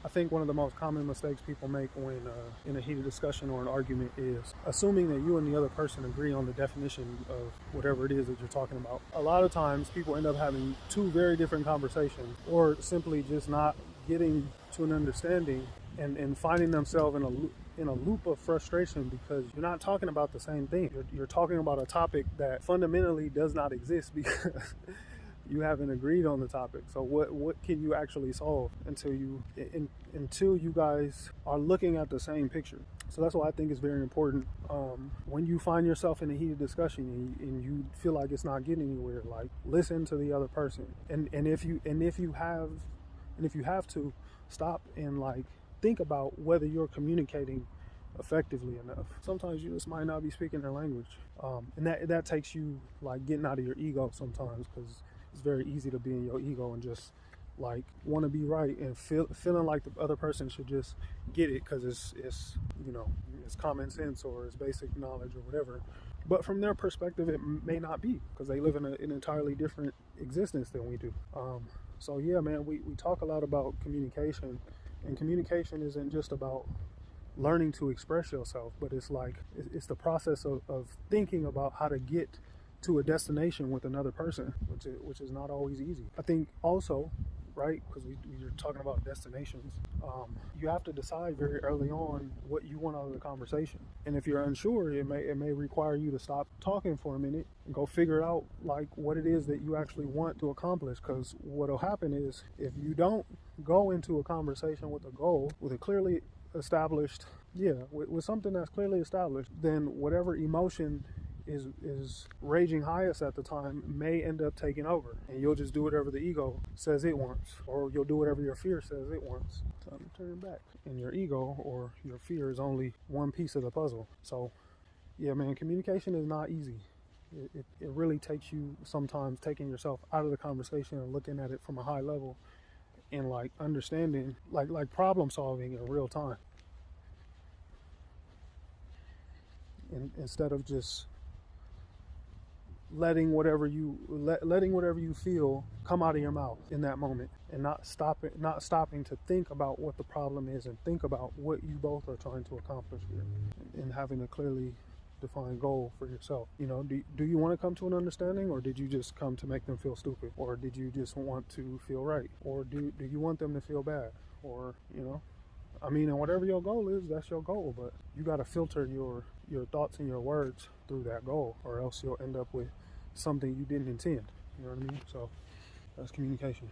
I think one of the most common mistakes people make when in a heated discussion or an argument is assuming that you and the other person agree on the definition of whatever it is that you're talking about. A lot of times people end up having two very different conversations, or simply just not getting to an understanding and finding themselves in a loop of frustration because you're not talking about the same thing. You're talking about a topic that fundamentally does not exist because you haven't agreed on the topic. So what can you actually solve until you guys are looking at the same picture? So that's why I think it's very important when you find yourself in a heated discussion and you feel like it's not getting anywhere. Like, listen to the other person, and if you have to, stop and like think about whether you're communicating effectively enough. Sometimes you just might not be speaking their language, and that takes you like getting out of your ego sometimes, because it's very easy to be in your ego and just like want to be right and feeling like the other person should just get it because it's it's common sense or it's basic knowledge or whatever. But from their perspective, it may not be, because they live in an entirely different existence than we do. So yeah, man, we talk a lot about communication, and communication isn't just about learning to express yourself, but it's the process of thinking about how to get to a destination with another person, which is not always easy. I think also, right, because we're talking about destinations, you have to decide very early on what you want out of the conversation. And if you're unsure, it may require you to stop talking for a minute and go figure out like what it is that you actually want to accomplish. Because what'll happen is, if you don't go into a conversation with a goal, with a clearly established, with something that's clearly established, then whatever emotion is raging highest at the time may end up taking over, and you'll just do whatever the ego says it wants, or you'll do whatever your fear says it wants. Time to turn back, and your ego or your fear is only one piece of the puzzle. So yeah, man, communication is not easy. It really takes you sometimes taking yourself out of the conversation and looking at it from a high level and like understanding, like problem solving in real time, and instead of just letting whatever you feel come out of your mouth in that moment, and not stopping to think about what the problem is and think about what you both are trying to accomplish here, and having a clearly defined goal for yourself. Do you want to come to an understanding, or did you just come to make them feel stupid, or did you just want to feel right, or do you want them to feel bad, or and whatever your goal is, that's your goal, but you got to filter your thoughts and your words through that goal, or else you'll end up with something you didn't intend. You know what I mean? So that's communication.